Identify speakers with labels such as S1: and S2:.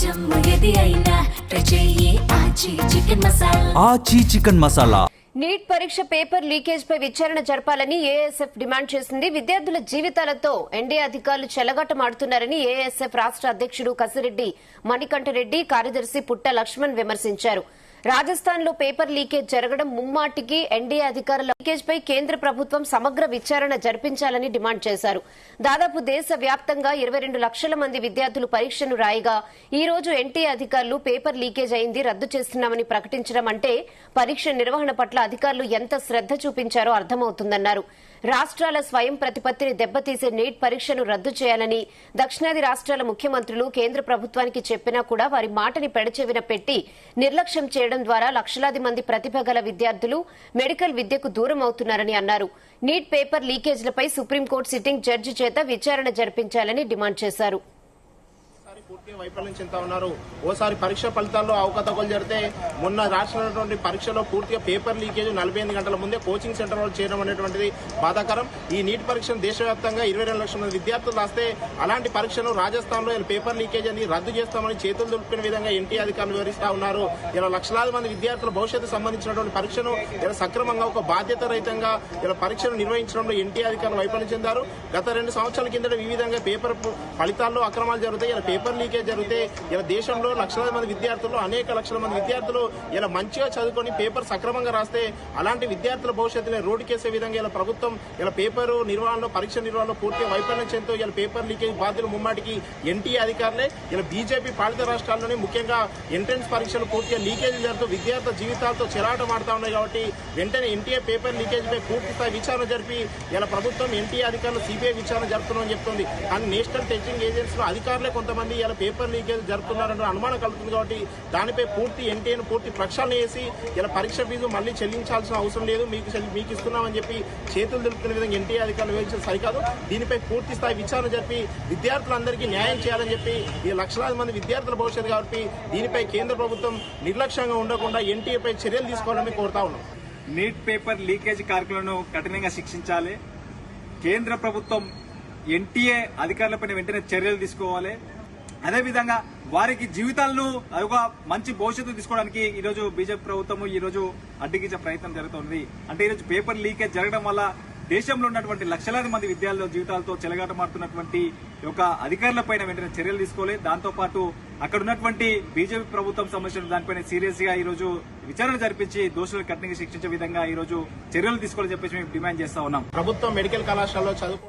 S1: ఆచి chicken masala.
S2: Neat పరీక్ష paper leakage పై విచారణ జరపాలని ఏఎస్ఎఫ్ డిమాండ్ చేసింది. విద్యార్థుల జీవితాలతో ఎన్డీఏ అధికారులు చెలగాటమాడుతున్నారని ఏఎస్ఎఫ్ రాష్ట్ర అధ్యక్షుడు కసిరెడ్డి మణికంఠరెడ్డి, కార్యదర్శి పుట్ట లక్ష్మణ్ విమర్శించారు. రాజస్థాన్ లో పేపర్ లీకేజ్ జరగడం ముమ్మాటికి ఎన్డీఏ అధికారుల లీకేజ్ పై కేంద్ర ప్రభుత్వం సమగ్ర విచారణ జరిపించాలని డిమాండ్ చేశారు. దాదాపు దేశ వ్యాప్తంగా 22 లక్షల మంది విద్యార్థులు పరీక్షను రాయగా ఈ రోజు ఎన్టీఏ అధికారులు పేపర్ లీకేజ్ అయింది, రద్దు చేస్తున్నామని ప్రకటించడం అంటే పరీక్ష నిర్వహణ పట్ల అధికారులు ఎంత శ్రద్ధ చూపించారో అర్థమవుతుందన్నారు. రాష్ట్రాల స్వయం ప్రతిపత్తిని దెబ్బతీసే నీట్ పరీక్షను రద్దు చేయాలని దక్షిణాది రాష్ట్రాల ముఖ్యమంత్రులు కేంద్ర ప్రభుత్వానికి చెప్పినా కూడా వారి మాటని పెడచెవిన పెట్టి నిర్లక్ష్యం చేయడం ద్వారా లక్షలాది మంది ప్రతిభ గల విద్యార్థులు మెడికల్ విద్యకు దూరం అవుతున్నారని అన్నారు. నీట్ పేపర్ లీకేజ్లపై సుప్రీంకోర్టు సిట్టింగ్ జడ్జి చేత విచారణ జరిపించాలని డిమాండ్ చేశారు.
S3: పూర్తిగా వైఫల్యం చెందుతా ఉన్నారు. ఓసారి పరీక్ష ఫలితాల్లో అవకతవకలు జరిగితే మొన్న రాసినటువంటి పరీక్షలో పూర్తిగా పేపర్ లీకేజ్ 48 గంటల ముందే కోచింగ్ సెంటర్ లో చేయడం అనేటువంటిది బాధాకరం. ఈ నీట్ పరీక్షను దేశవ్యాప్తంగా 22 లక్షల మంది విద్యార్థులు రాస్తే అలాంటి పరీక్షను రాజస్థాన్ లో పేపర్ లీకేజ్ అని రద్దు చేస్తామని చేతులు దులుపుకునే విధంగా ఎన్టీ అధికారులు వివరిస్తా ఉన్నారు. ఇలా లక్షలాది మంది విద్యార్థుల భవిష్యత్తు సంబంధించినటువంటి పరీక్షను ఇలా సక్రమంగా ఒక బాధ్యత రహితంగా ఇలా పరీక్షను నిర్వహించడంలో ఎన్టీ అధికారులు వైఫల్యం చెందారు. గత 2 సంవత్సరాల కిందట ఈ విధంగా పేపర్ ఫలితాల్లో అక్రమాలు జరుగుతాయి, ఇలా పేపర్ లీకేజ్ జరిగితే ఇలా దేశంలో లక్షలాది మంది విద్యార్థులు, అనేక లక్షల మంది విద్యార్థులు ఇలా మంచిగా చదువుకొని పేపర్ సక్రమంగా రాస్తే అలాంటి విద్యార్థుల భవిష్యత్తుని రోడ్డుకేసే విధంగా ఇలా ప్రభుత్వం ఇలా పేపర్ నిర్వహణలో, పరీక్ష నిర్వహణలో పూర్తిగా వైఫల్యం చెందుతూ ఇలా పేపర్ లీకేజ్ బాధ్యులు ముమ్మాటికి ఎన్టీఏ అధికారులే. ఇలా బీజేపీ పాలిత రాష్ట్రాల్లోనే ముఖ్యంగా ఎంట్రన్స్ పరీక్షలు పూర్తిగా లీకేజ్ జరుగుతూ విద్యార్థుల జీవితాలతో చెరాటమాడుతా ఉన్నాయి. కాబట్టి వెంటనే ఎన్టీఏ పేపర్ లీకేజ్ పై పూర్తి స్థాయి విచారణ జరిపి ఇలా ప్రభుత్వం ఎన్టీఏ అధికారులు సిబిఐ విచారణ జరుపుతున్నామని చెప్తుంది. కానీ నేషనల్ టెస్టింగ్ ఏజెన్సీలో అధికారులే కొంతమంది ఇలా పేపర్ లీకేజ్ జరుపుతున్నారన్న అనుమానం కలుగుతుంది. కాబట్టి దానిపై పూర్తి ఎన్టీఏను పూర్తి ప్రక్షాళన చేసి ఇలా పరీక్ష ఫీజు మళ్లీ చెల్లించాల్సిన అవసరం లేదు, మీకు ఇస్తున్నామని చెప్పి చేతులు దులుపుకునే విధంగా ఎన్టీఏ అధికారులు వివరించడం సరికాదు. దీనిపై పూర్తి స్థాయి విచారణ జరిపి విద్యార్థులందరికీ న్యాయం చేయాలని చెప్పి ఈ లక్షలాది మంది విద్యార్థుల భవిష్యత్తు కాబట్టి దీనిపై కేంద్ర ప్రభుత్వం నిర్లక్ష్యంగా ఉండకుండా ఎన్టీఏపై చర్యలు తీసుకోవాలని కోరుతా ఉన్నాం.
S4: నీట్ పేపర్ లీకేజ్ కార్మికులను కఠినంగా శిక్షించాలి. కేంద్ర ప్రభుత్వం ఎన్టీఏ అధికారులపై వెంటనే చర్యలు తీసుకోవాలి. అదేవిధంగా వారికి జీవితాలను ఒక మంచి భవిష్యత్తు తీసుకోవడానికి ఈరోజు బీజేపీ ప్రభుత్వం ఈరోజు అడ్డుగించే ప్రయత్నం జరుగుతుంది. అంటే ఈరోజు పేపర్ లీకేజ్ జరగడం వల్ల దేశంలో ఉన్నటువంటి లక్షలాది మంది విద్యార్థుల జీవితాలతో చెలగాటమాడుతున్నటువంటి ఒక అధికారులపైన వెంటనే చర్యలు తీసుకోవాలి. దాంతోపాటు అక్కడ ఉన్నటువంటి బీజేపీ ప్రభుత్వం సంబంధించిన దానిపైన సీరియస్ గా ఈ రోజు విచారణ జరిపించి దోషులను కఠినంగా శిక్షించే విధంగా ఈ రోజు చర్యలు తీసుకోవాలని చెప్పేసి మేము డిమాండ్ చేస్తా ఉన్నాం.
S3: ప్రభుత్వం మెడికల్ కళాశాలలో చదువు